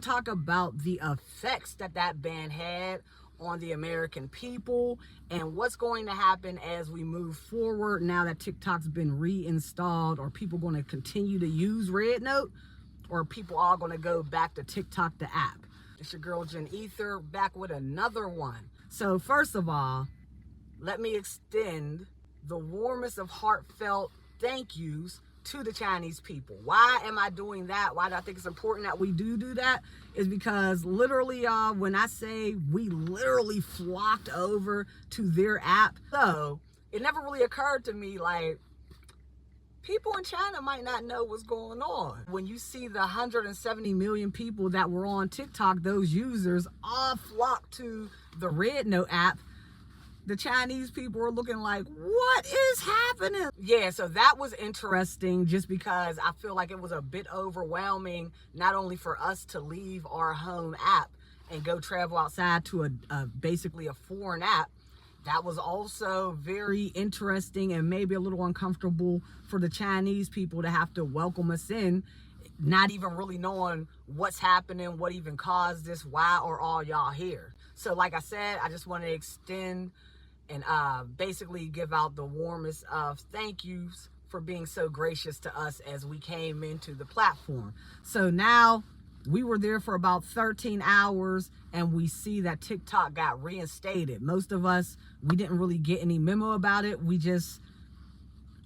talk about the effects that that ban had on the American people and what's going to happen as we move forward now that TikTok's been reinstalled. Are people going to continue to use RedNote, or are people all going to go back to TikTok, the app? It's your girl Jen Ether, back with another one. So first of all, let me extend the warmest of heartfelt thank yous to the Chinese people. Why am I doing that? Why do I think it's important that we do that? Is because literally, y'all, when I say we literally flocked over to their app, so it never really occurred to me, like, people in China might not know what's going on. When you see the 170 million people that were on TikTok, those users all flocked to the RedNote app, the Chinese people are looking like, what is happening? Yeah, so that was interesting just because I feel like it was a bit overwhelming, not only for us to leave our home app and go travel outside to basically a foreign app. That was also very interesting and maybe a little uncomfortable for the Chinese people to have to welcome us in, not even really knowing what's happening, what even caused this, why are all y'all here? So like I said, I just want to extend and basically give out the warmest of thank yous for being so gracious to us as we came into the platform. So now we were there for about 13 hours and we see that TikTok got reinstated. Most of us, we didn't really get any memo about it. We just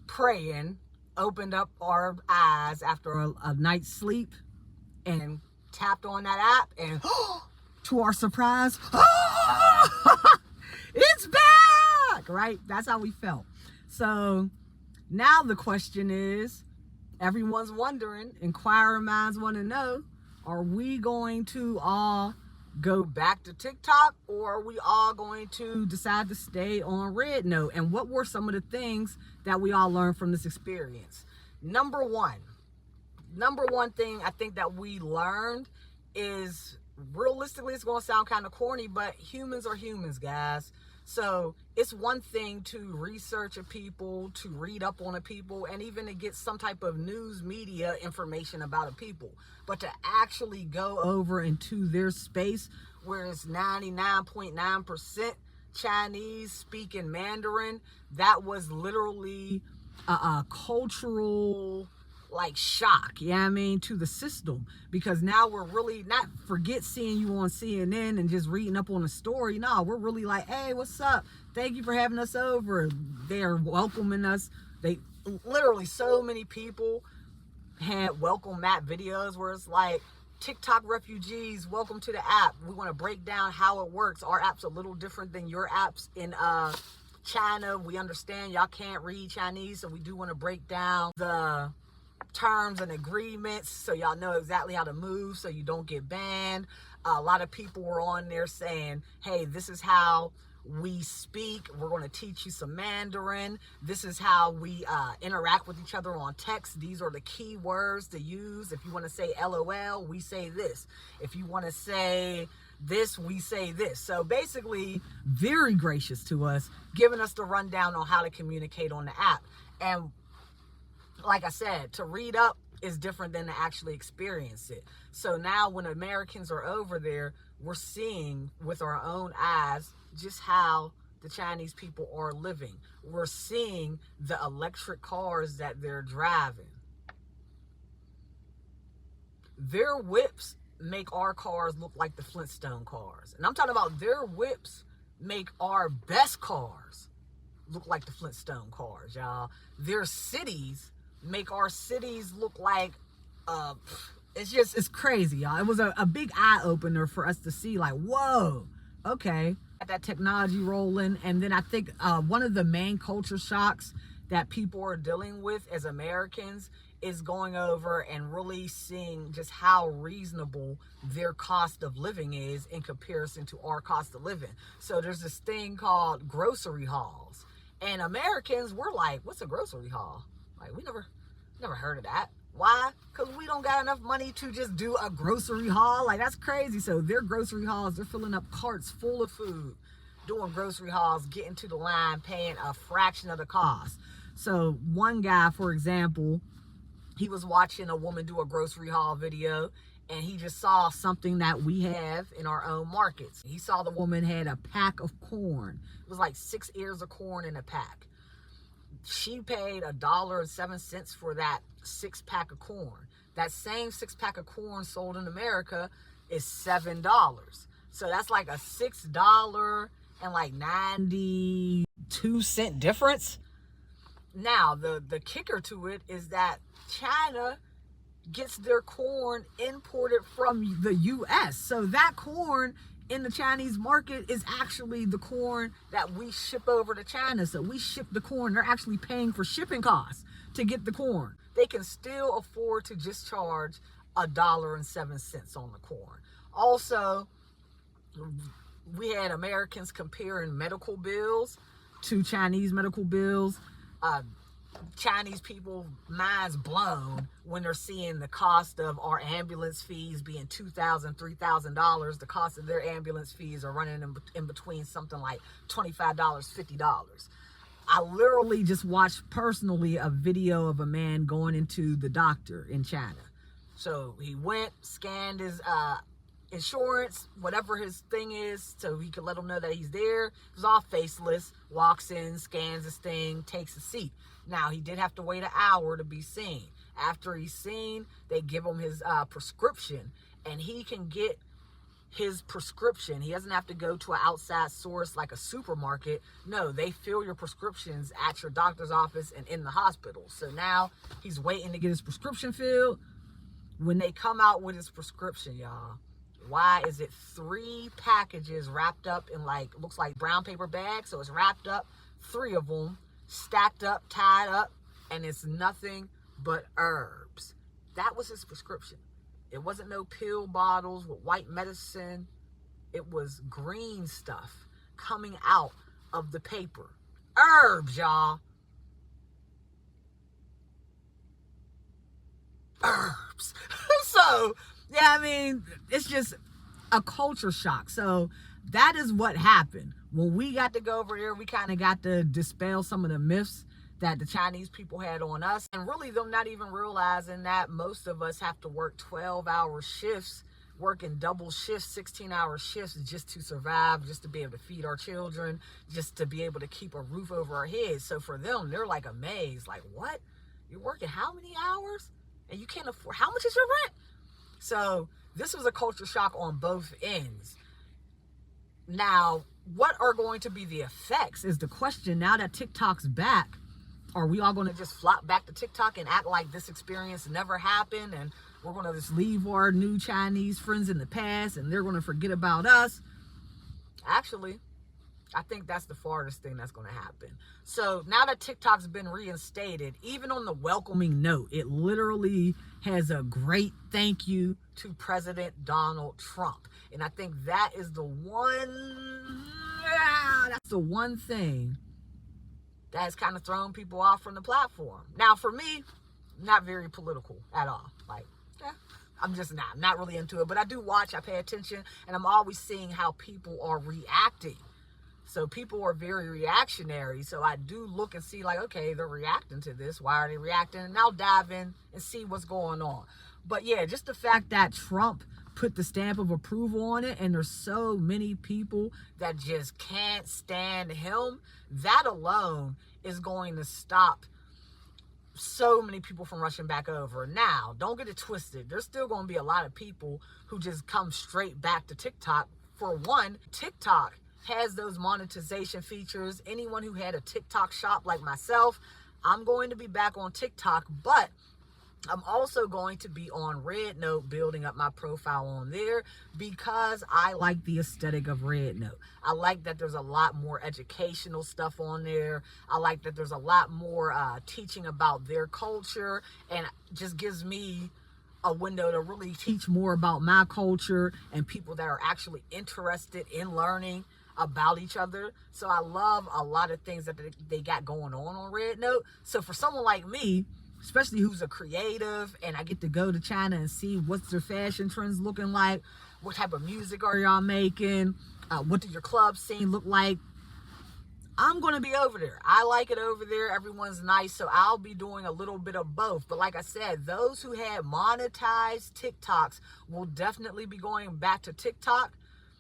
praying, opened up our eyes after a night's sleep and tapped on that app, and to our surprise, it's back, right? That's how we felt. So now the question is, everyone's wondering, inquiring minds want to know, are we going to all go back to TikTok, or are we all going to decide to stay on RedNote? And what were some of the things that we all learned from this experience? Number one thing I think that we learned is, realistically, it's going to sound kind of corny, but humans are humans, guys. So it's one thing to research a people, to read up on a people, and even to get some type of news media information about a people. But to actually go over into their space where it's 99.9% Chinese speaking Mandarin, that was literally a cultural shock, you know what I mean, to the system, because now we're really not, forget seeing you on CNN and just reading up on a story. No, we're really like, hey, what's up? Thank you for having us over. They're welcoming us. They literally, so many people had welcome mat videos where it's like, TikTok refugees, welcome to the app. We want to break down how it works. Our app's a little different than your apps in China. We understand y'all can't read Chinese, so we do want to break down the terms and agreements so y'all know exactly how to move so you don't get banned. A lot of people were on there saying, hey, this is how we speak. We're going to teach you some Mandarin. This is how we interact with each other on text. These are the key words to use. If you want to say LOL, we say this. If you want to say this, we say this. So basically, very gracious to us, giving us the rundown on how to communicate on the app. And like I said, to read up is different than to actually experience it. So now when Americans are over there, we're seeing with our own eyes just how the Chinese people are living. We're seeing the electric cars that they're driving. Their whips make our cars look like the Flintstone cars. And I'm talking about their whips make our best cars look like the Flintstone cars, y'all. Their cities make our cities look like, it's crazy, y'all. It was a big eye opener for us to see, like, whoa, okay, that technology rolling. And then I think one of the main culture shocks that people are dealing with as Americans is going over and really seeing just how reasonable their cost of living is in comparison to our cost of living. So there's this thing called grocery hauls, and Americans, we're like, what's a grocery haul? Like, we never heard of that. Why? Because we don't got enough money to just do a grocery haul. Like, that's crazy. So their grocery hauls, they're filling up carts full of food, doing grocery hauls, getting to the line, paying a fraction of the cost. So one guy, for example, he was watching a woman do a grocery haul video, and he just saw something that we have in our own markets. He saw the woman had a pack of corn. It was like 6 ears of corn in a pack. She paid $1.07 for that 6-pack of corn. That same 6-pack of corn sold in America is $7. So that's like a $6 and like 92-cent difference. Now, the kicker to it is that China gets their corn imported from the U.S. So that corn in the Chinese market is actually the corn that we ship over to China. So we ship the corn. They're actually paying for shipping costs to get the corn. They can still afford to just charge $1.07 on the corn. Also, we had Americans comparing medical bills to Chinese medical bills. Chinese people minds blown when they're seeing the cost of our ambulance fees being $2,000, $3,000. The cost of their ambulance fees are running in between something like $25, $50. I literally just watched personally a video of a man going into the doctor in China. So he went, scanned his insurance, whatever his thing is, so he could let them know that he's there. It was all faceless. Walks in, scans his thing, takes a seat. Now, he did have to wait an hour to be seen. After he's seen, they give him his prescription, and he can get his prescription. He doesn't have to go to an outside source like a supermarket. No, they fill your prescriptions at your doctor's office and in the hospital. So now he's waiting to get his prescription filled. When they come out with his prescription, y'all, why is it 3 packages wrapped up in like, looks like brown paper bags? So it's wrapped up, 3 of them, stacked up, tied up, and it's nothing but herbs. That was his prescription. It wasn't no pill bottles with white medicine. It was green stuff coming out of the paper. Herbs, y'all. Herbs. So, yeah, I mean, it's just a culture shock. So that is what happened. When we got to go over there, we kind of got to dispel some of the myths that the Chinese people had on us. And really them not even realizing that most of us have to work 12-hour shifts, working double shifts, 16-hour shifts just to survive, just to be able to feed our children, just to be able to keep a roof over our heads. So for them, they're like amazed, like, what? You're working how many hours? And you can't afford, how much is your rent? So this was a culture shock on both ends. Now, what are going to be the effects is the question. Now that TikTok's back, are we all going to just flop back to TikTok and act like this experience never happened, and we're going to just leave our new Chinese friends in the past and they're going to forget about us? Actually, I think that's the farthest thing that's going to happen. So now that TikTok's been reinstated, even on the welcoming note, it literally has a great thank you to President Donald Trump. And I think that is the one thing that has kind of thrown people off from the platform. Now, for me, not very political at all. Like, I'm just not really into it. But I do watch, I pay attention, and I'm always seeing how people are reacting. So people are very reactionary. So I do look and see like, okay, they're reacting to this. Why are they reacting? And I'll dive in and see what's going on. But yeah, just the fact that Trump put the stamp of approval on it, and there's so many people that just can't stand him, that alone is going to stop so many people from rushing back over. Now, don't get it twisted. There's still going to be a lot of people who just come straight back to TikTok. For one, TikTok has those monetization features. Anyone who had a TikTok shop like myself, I'm going to be back on TikTok, but I'm also going to be on Rednote, building up my profile on there because I like the aesthetic of Rednote. I like that there's a lot more educational stuff on there. I like that there's a lot more teaching about their culture, and just gives me a window to really teach more about my culture and people that are actually interested in learning about each other. So I love a lot of things that they got going on Rednote. So for someone like me, especially who's a creative, and I get to go to China and see what's their fashion trends looking like, what type of music are y'all making, what do your club scene look like, I'm going to be over there. I like it over there. Everyone's nice. So I'll be doing a little bit of both. But like I said, those who had monetized TikToks will definitely be going back to TikTok.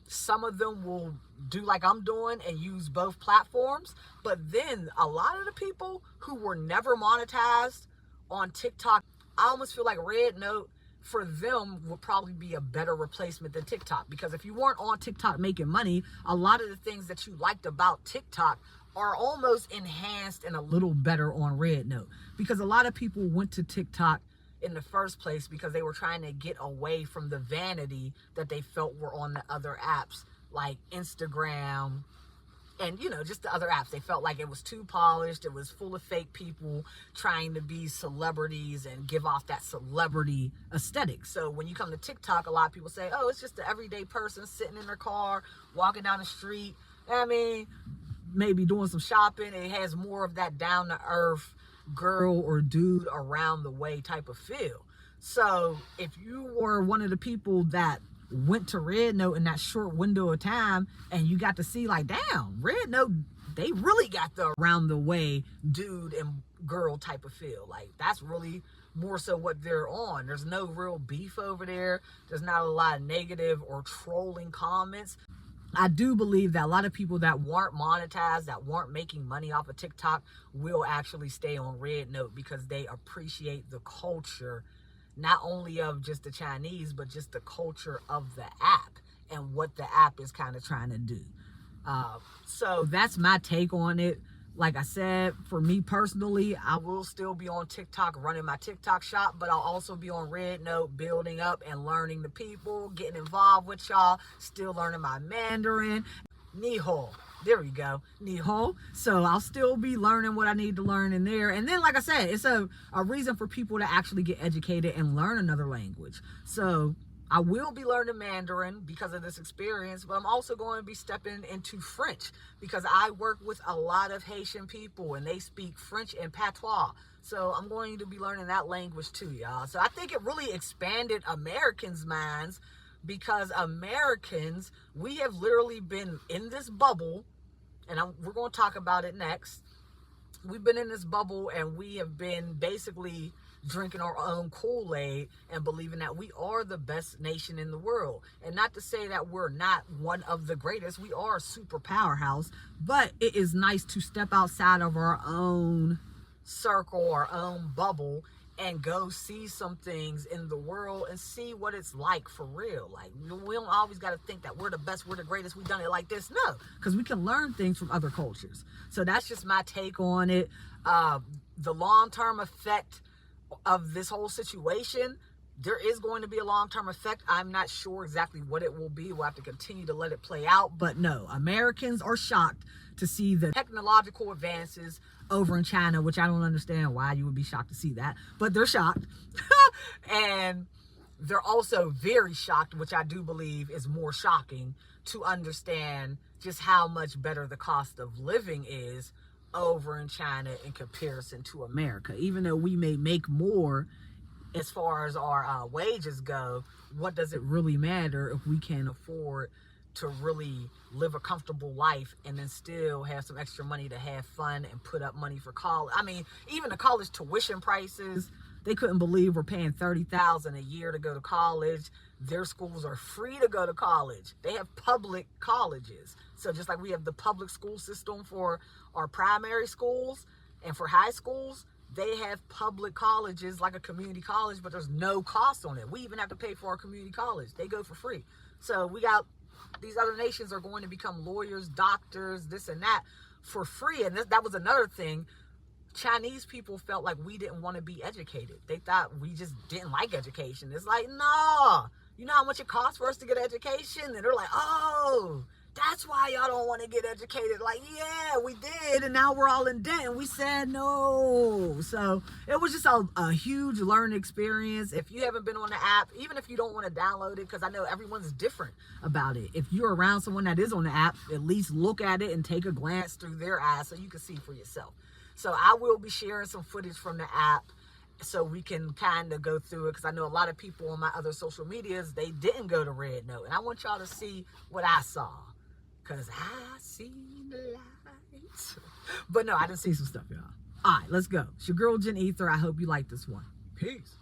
Some of them will do like I'm doing and use both platforms. But then a lot of the people who were never monetized on TikTok, I almost feel like Red Note for them would probably be a better replacement than TikTok. Because if you weren't on TikTok making money, a lot of the things that you liked about TikTok are almost enhanced and a little better on Red Note. Because a lot of people went to TikTok in the first place because they were trying to get away from the vanity that they felt were on the other apps like Instagram and, you know, just the other apps. They felt like it was too polished. It was full of fake people trying to be celebrities and give off that celebrity aesthetic. So when you come to TikTok, a lot of people say, oh, it's just the everyday person sitting in their car, walking down the street. I mean, maybe doing some shopping. It has more of that down-to-earth girl or dude around the way type of feel. So if you were one of the people that went to Red Note in that short window of time and you got to see like, damn, Red Note, they really got the around the way dude and girl type of feel. Like that's really more so what they're on. There's no real beef over there. There's not a lot of negative or trolling comments. I do believe that a lot of people that weren't monetized, that weren't making money off of TikTok will actually stay on Red Note because they appreciate the culture, not only of just the Chinese, but just the culture of the app and what the app is kind of trying to do. So that's my take on it. Like I said, for me personally, I will still be on TikTok running my TikTok shop, but I'll also be on Red Note building up and learning the people, getting involved with y'all, still learning my Mandarin. Ni hao. There we go. Ni hao. So I'll still be learning what I need to learn in there. And then, like I said, it's a reason for people to actually get educated and learn another language. So I will be learning Mandarin because of this experience, but I'm also going to be stepping into French because I work with a lot of Haitian people and they speak French and patois. So I'm going to be learning that language too, y'all. So I think it really expanded Americans' minds because Americans, we have literally been in this bubble, and we're going to talk about it next. We've been in this bubble and we have been basically drinking our own Kool-Aid and believing that we are the best nation in the world. And not to say that we're not one of the greatest. We are a super powerhouse, but it is nice to step outside of our own circle, our own bubble, and go see some things in the world and see what it's like for real. Like, we don't always got to think that we're the best, we're the greatest, we've done it like this. No, because we can learn things from other cultures. So that's just my take on it. The long-term effect of this whole situation, there is going to be a long-term effect. I'm not sure exactly what it will be. We'll have to continue to let it play out. But no, Americans are shocked to see the technological advances over in China, which I don't understand why you would be shocked to see that, but they're shocked. And they're also very shocked, which I do believe is more shocking, to understand just how much better the cost of living is over in China in comparison to America. Even though we may make more as far as our wages go, what does it really matter if we can't afford to really live a comfortable life and then still have some extra money to have fun and put up money for college? I mean, even the college tuition prices, they couldn't believe we're paying $30,000 a year to go to college. Their schools are free to go to college. They have public colleges. So just like we have the public school system for our primary schools and for high schools, they have public colleges like a community college, but there's no cost on it. We even have to pay for our community college. They go for free. So we got these other nations are going to become lawyers, doctors, this and that for free. And that was another thing. Chinese people felt like we didn't want to be educated. They thought we just didn't like education. It's like, no, you know how much it costs for us to get an education? And they're like, oh, that's why y'all don't want to get educated. Like, yeah, we did, and now we're all in debt, and we said no. So it was just a huge learning experience. If you haven't been on the app, even if you don't want to download it, because I know everyone's different about it. If you're around someone that is on the app, at least look at it and take a glance through their eyes so you can see for yourself. So I will be sharing some footage from the app so we can kind of go through it, because I know a lot of people on my other social medias, they didn't go to Red Note, and I want y'all to see what I saw. Because I seen the light. But no, I didn't see some stuff, y'all. All right, let's go. It's your girl, Jen Ether. I hope you like this one. Peace.